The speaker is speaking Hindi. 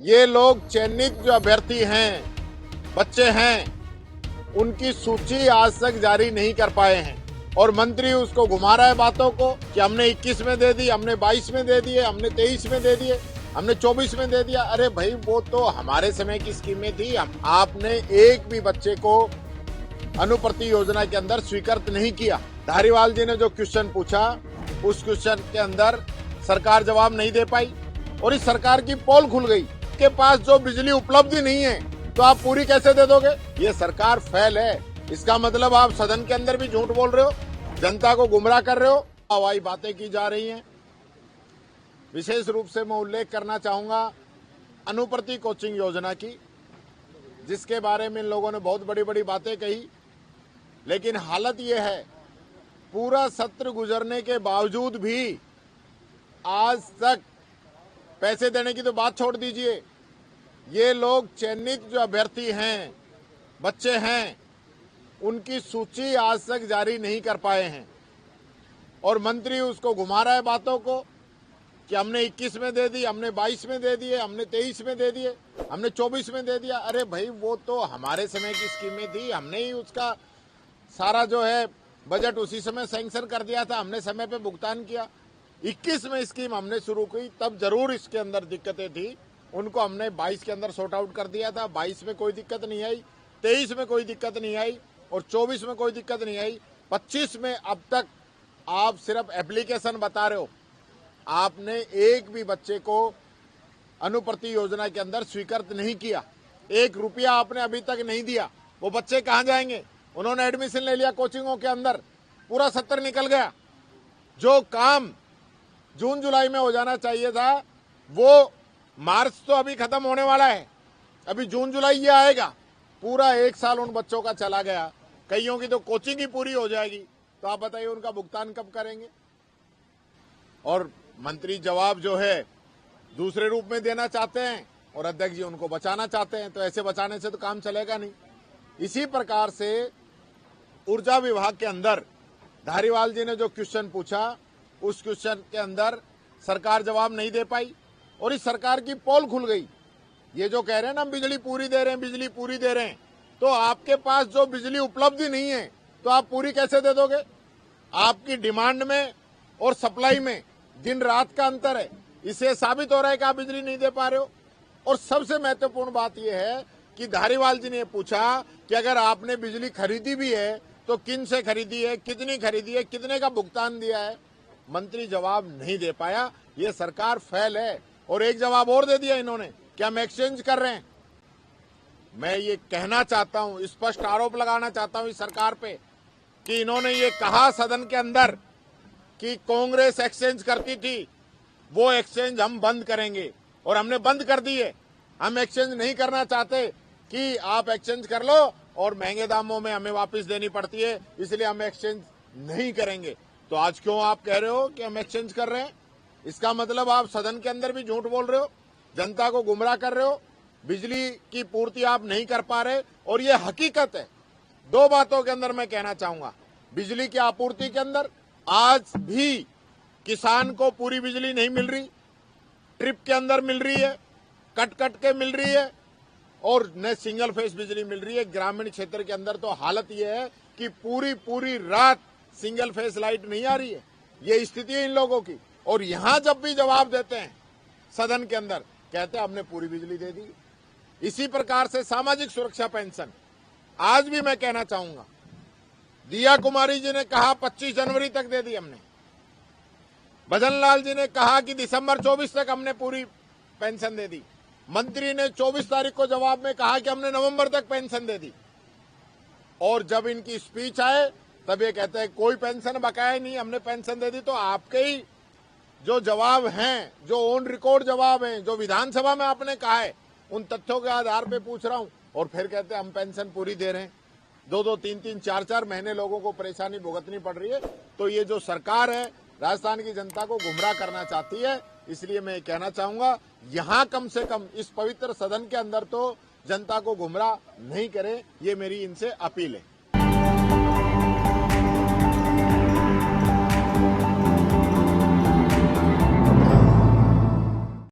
ये लोग चयनित जो अभ्यर्थी हैं, बच्चे हैं, उनकी सूची आज तक जारी नहीं कर पाए हैं और मंत्री उसको घुमा रहा है बातों को कि हमने 21 में दे दी, हमने 22 में दे दिए, हमने 23 में दे दिए, हमने 24 में दे दिया। अरे भाई, वो तो हमारे समय की स्कीमें थी। आपने एक भी बच्चे को अनुप्रति योजना के अंदर स्वीकृत नहीं किया। धारीवाल जी ने जो क्वेश्चन पूछा, उस क्वेश्चन के अंदर सरकार जवाब नहीं दे पाई और इस सरकार की पोल खुल गई। के पास जो बिजली उपलब्ध नहीं है तो आप पूरी कैसे दे दोगे? ये सरकार फेल है। इसका मतलब आप सदन के अंदर भी झूठ बोल रहे हो, जनता को गुमराह कर रहे हो, हवाई बातें की जा रही हैं। विशेष रूप से मैं उल्लेख करना चाहूंगा अनुप्रति कोचिंग योजना की, जिसके बारे में इन लोगों ने बहुत बड़ी बड़ी बातें कही, लेकिन हालत यह है पूरा सत्र गुजरने के बावजूद भी आज तक पैसे देने की तो बात छोड़ दीजिए। ये लोग चयनित जो अभ्यर्थी हैं, बच्चे हैं, उनकी सूची आज तक जारी नहीं कर पाए हैं और मंत्री उसको घुमा रहा है बातों को कि हमने 21 में दे दी, हमने 22 में दे दिए, हमने 23 में दे दिए, हमने 24 में दे दिया। अरे भाई, वो तो हमारे समय की स्कीमें थी। हमने ही उसका सारा जो है बजट उसी समय सैंक्शन कर दिया था, हमने समय पे भुगतान किया। 21 में स्कीम हमने शुरू की, तब जरूर इसके अंदर दिक्कतें थी, उनको हमने 22 के अंदर सॉर्ट आउट कर दिया था। 22 में कोई दिक्कत नहीं आई, 23 में कोई दिक्कत नहीं आई और 24 में कोई दिक्कत नहीं आई। 25 में अब तक आप सिर्फ एप्लीकेशन बता रहे हो, आपने एक भी बच्चे को अनुप्रति योजना के अंदर स्वीकृत नहीं किया। 1 रुपया आपने अभी तक नहीं दिया। वो बच्चे कहां जाएंगे? उन्होंने एडमिशन ले लिया कोचिंगों के अंदर, पूरा सत्र निकल गया। जो काम जून जुलाई में हो जाना चाहिए था, वो मार्च तो अभी खत्म होने वाला है, अभी जून जुलाई ये आएगा। पूरा 1 साल उन बच्चों का चला गया। कईयों की तो कोचिंग ही पूरी हो जाएगी, तो आप बताइए उनका भुगतान कब करेंगे? और मंत्री जवाब जो है दूसरे रूप में देना चाहते हैं और अध्यक्ष जी उनको बचाना चाहते हैं, तो ऐसे बचाने से तो काम चलेगा नहीं। इसी प्रकार से ऊर्जा विभाग के अंदर धारीवाल जी ने जो क्वेश्चन पूछा, उस क्वेश्चन के अंदर सरकार जवाब नहीं दे पाई और इस सरकार की पोल खुल गई। ये जो कह रहे हैं ना, बिजली पूरी दे रहे हैं, बिजली पूरी दे रहे हैं, तो आपके पास जो बिजली उपलब्ध नहीं है तो आप पूरी कैसे दे दोगे? आपकी डिमांड में और सप्लाई में दिन रात का अंतर है। इससे साबित हो रहा है कि आप बिजली नहीं दे पा रहे हो। और सबसे महत्वपूर्ण बात यह है कि धारीवाल जी ने पूछा कि अगर आपने बिजली खरीदी भी है तो किन से खरीदी है, कितनी खरीदी है, कितने का भुगतान दिया है? मंत्री जवाब नहीं दे पाया। ये सरकार फेल है। और एक जवाब और दे दिया इन्होंने कि हम एक्सचेंज कर रहे हैं। मैं ये कहना चाहता हूं, स्पष्ट आरोप लगाना चाहता हूं इस सरकार पे कि इन्होंने ये कहा सदन के अंदर कि कांग्रेस एक्सचेंज करती थी, वो एक्सचेंज हम बंद करेंगे और हमने बंद कर दी है। हम एक्सचेंज नहीं करना चाहते कि आप एक्सचेंज कर लो और महंगे दामों में हमें वापस देनी पड़ती है, इसलिए हम एक्सचेंज नहीं करेंगे। तो आज क्यों आप कह रहे हो कि हम एक्सचेंज कर रहे हैं? इसका मतलब आप सदन के अंदर भी झूठ बोल रहे हो, जनता को गुमराह कर रहे हो, बिजली की पूर्ति आप नहीं कर पा रहे और ये हकीकत है। 2 बातों के अंदर मैं कहना चाहूंगा। बिजली की आपूर्ति के अंदर आज भी किसान को पूरी बिजली नहीं मिल रही, ट्रिप के अंदर मिल रही है, कट कट के मिल रही है और न सिंगल फेस बिजली मिल रही है। ग्रामीण क्षेत्र के अंदर तो हालत यह है कि पूरी रात सिंगल फेस लाइट नहीं आ रही है। ये स्थिति है इन लोगों की। और यहां जब भी जवाब देते हैं सदन के अंदर, कहते हैं हमने पूरी बिजली दे दी। इसी प्रकार से सामाजिक सुरक्षा पेंशन, आज भी मैं कहना चाहूंगा, दिया कुमारी जी ने कहा 25 जनवरी तक दे दी हमने। भजन लाल जी ने कहा कि दिसंबर 24 तक हमने पूरी पेंशन दे दी। मंत्री ने 24 तारीख को जवाब में कहा कि हमने नवंबर तक पेंशन दे दी। और जब इनकी स्पीच आए तब ये कहते हैं कोई पेंशन बकाया नहीं, हमने पेंशन दे दी। तो आपके ही जो जवाब हैं, जो ऑन रिकॉर्ड जवाब हैं, जो विधानसभा में आपने कहा है, उन तथ्यों के आधार पे पूछ रहा हूं और फिर कहते हैं हम पेंशन पूरी दे रहे हैं। 2-2, 3-3, 4-4 महीने लोगों को परेशानी भुगतनी पड़ रही है। तो ये जो सरकार है राजस्थान की जनता को गुमराह करना चाहती है। इसलिए मैं कहना चाहूंगा, यहां कम से कम इस पवित्र सदन के अंदर तो जनता को गुमराह नहीं करें, ये मेरी इनसे अपील है।